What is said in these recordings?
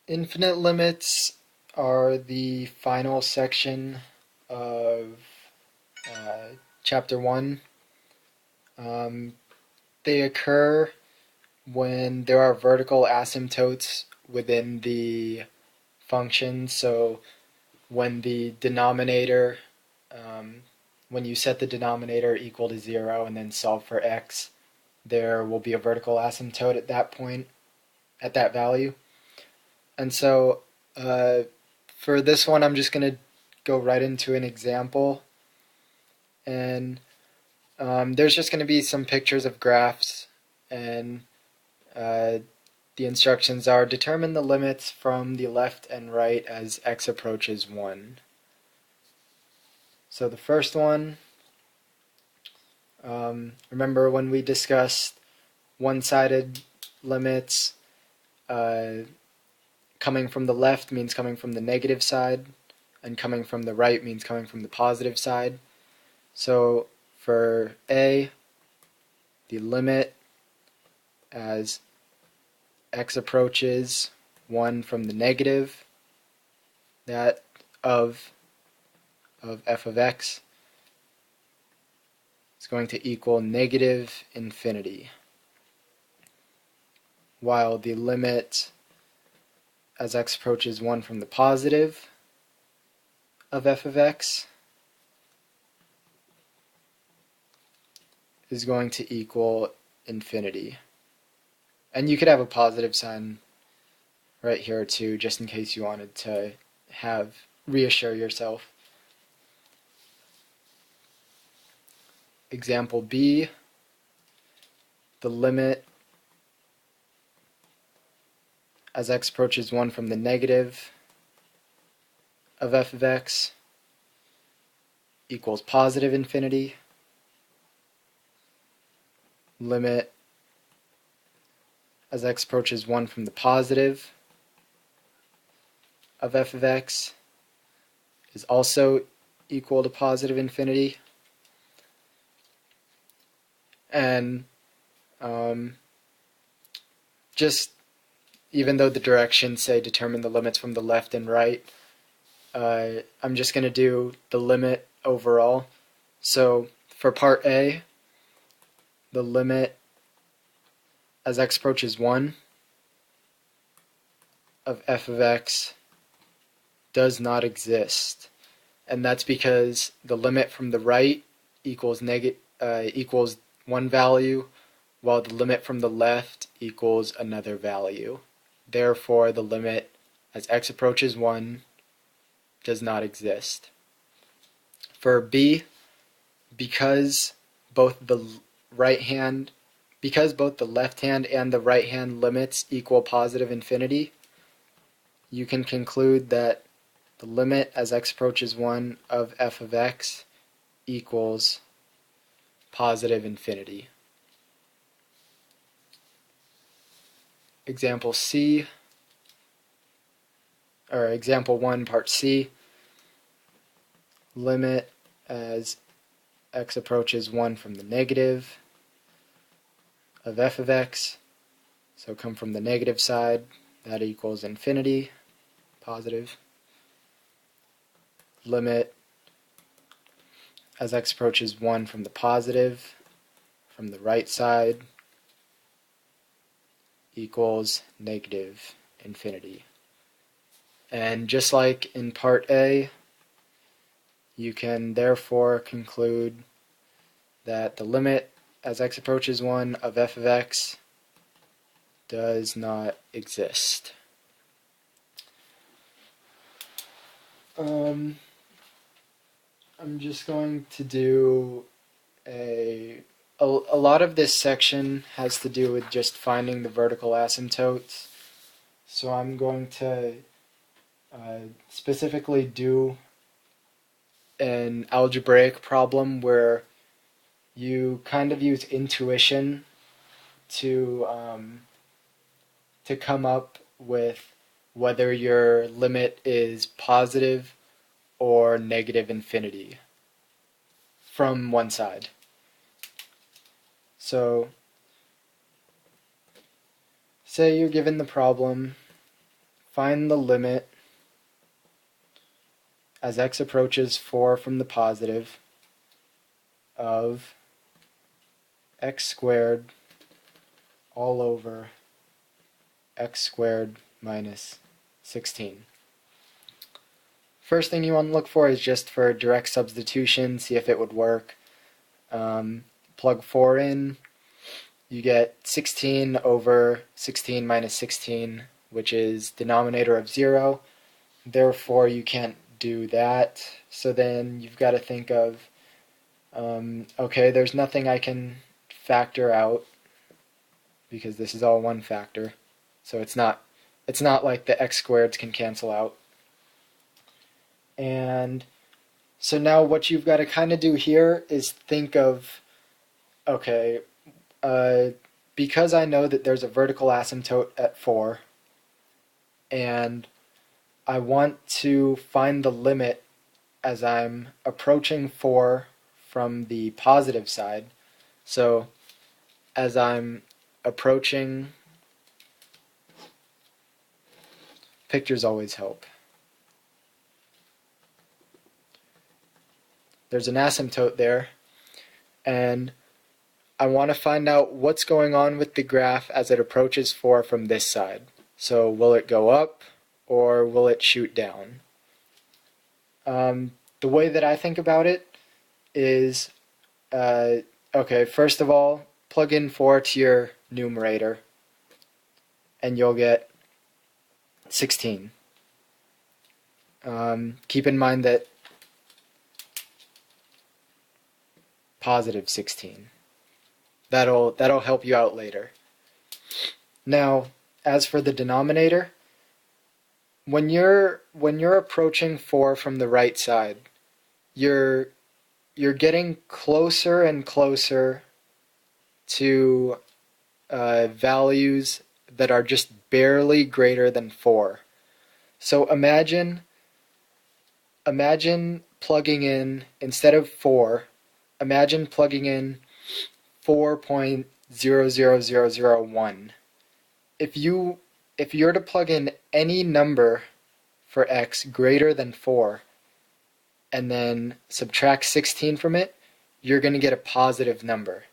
Infinite limits are the final section of uh, Chapter 1. Um, they occur when there are vertical asymptotes within the function. So when the denominator, um, when you set the denominator equal to 0 and then solve for x, there will be a vertical asymptote at that point, at that value. And so for this one, I'm just going to go right into an example. And there's just going to be some pictures of graphs, and the instructions are determine the limits from the left and right as x approaches 1. So the first one, remember when we discussed one-sided limits, coming from the left means coming from the negative side, and coming from the right means coming from the positive side. So for A, the limit as x approaches 1 from the negative, that of f of x is going to equal negative infinity, while the limit as x approaches 1 from the positive of f of x is going to equal infinity. And you could have a positive sign right here too, just in case you wanted to reassure yourself. Example B, the limit as x approaches 1 from the negative of f of x equals positive infinity. Limit as x approaches 1 from the positive of f of x is also equal to positive infinity. And just even though the directions say determine the limits from the left and right, I'm just going to do the limit overall. So for part A, the limit as x approaches 1 of f of x does not exist. And that's because the limit from the right equals one value, while the limit from the left equals another value. Therefore, the limit as x approaches 1 does not exist. For B, because both the left hand and the right hand limits equal positive infinity, you can conclude that the limit as x approaches 1 of f of x equals positive infinity. Example C, or example 1, part C, limit as x approaches 1 from the negative of f of x, so come from the negative side, that equals infinity, positive. Limit as x approaches 1 from the positive, from the right side, equals negative infinity. And just like in part A, you can therefore conclude that the limit as x approaches 1 of f of x does not exist. I'm just going to do a lot of this section has to do with just finding the vertical asymptotes. So I'm going to specifically do an algebraic problem where you kind of use intuition to come up with whether your limit is positive or negative infinity from one side. So say you're given the problem, find the limit as x approaches 4 from the positive of x squared all over x squared minus 16. First thing you want to look for is just for direct substitution, see if it would work. Plug 4 in, you get 16 over 16 minus 16, which is denominator of 0. Therefore, you can't do that. So then you've got to think of, okay, there's nothing I can factor out because this is all one factor. So it's not like the x squareds can cancel out. And so now what you've got to kind of do here is think of, okay, because I know that there's a vertical asymptote at 4, and I want to find the limit as I'm approaching 4 from the positive side. So as I'm approaching, pictures always help. There's an asymptote there, and I want to find out what's going on with the graph as it approaches 4 from this side. So will it go up or will it shoot down? The way that I think about it is, okay, first of all, plug in 4 to your numerator and you'll get 16. Keep in mind that positive 16. That'll help you out later. Now, as for the denominator, when you're approaching 4 from the right side, you're getting closer and closer to values that are just barely greater than 4. So imagine plugging in, instead of 4, imagine plugging in 4.00001. If you're to plug in any number for x greater than 4 and then subtract 16 from it, you're going to get a positive number.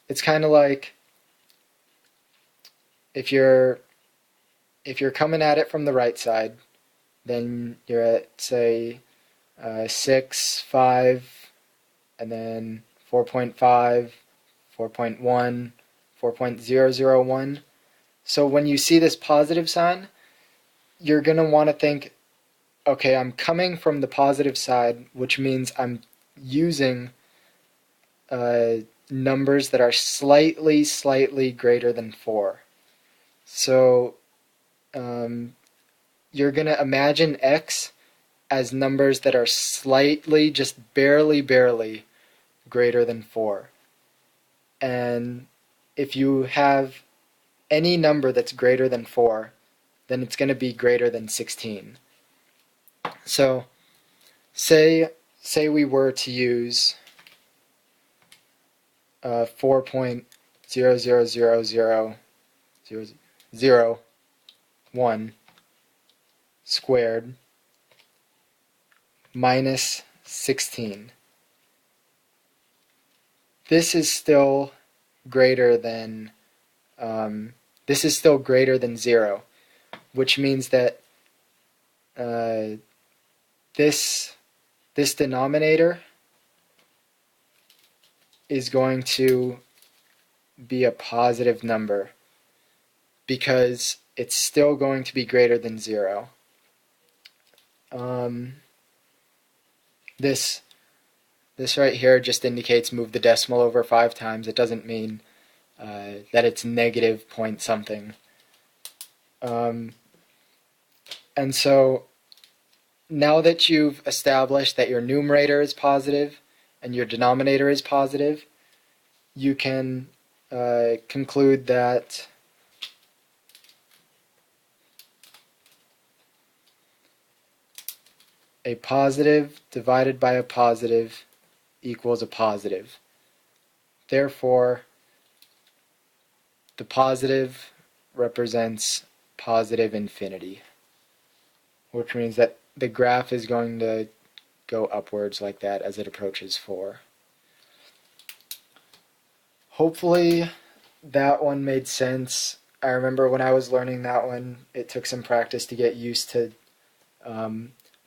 It's kind of like if you're coming at it from the right side, then you're at, say, 6, 5, and then 4.5, 4.1, 4.001. So when you see this positive sign, you're going to want to think, okay, I'm coming from the positive side, which means I'm using numbers that are slightly greater than 4. So you're going to imagine x as numbers that are slightly, just barely greater than 4. And if you have any number that's greater than 4, then it's going to be greater than 16. So say we were to use 4.0000001 squared minus 16. This is still greater than 0, which means that this denominator is going to be a positive number because it's still going to be greater than 0. This right here just indicates move the decimal over 5 times. It doesn't mean that it's negative point something. And so now that you've established that your numerator is positive and your denominator is positive, you can conclude that a positive divided by a positive equals a positive. Therefore, the positive represents positive infinity, which means that the graph is going to go upwards like that as it approaches 4. Hopefully that one made sense. I remember when I was learning that one, it took some practice to get used to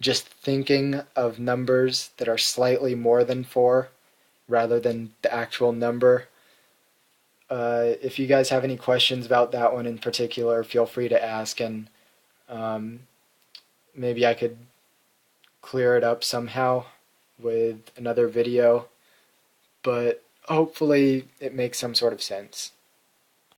just thinking of numbers that are slightly more than 4 rather than the actual number. If you guys have any questions about that one in particular, feel free to ask, and maybe I could clear it up somehow with another video, but hopefully it makes some sort of sense.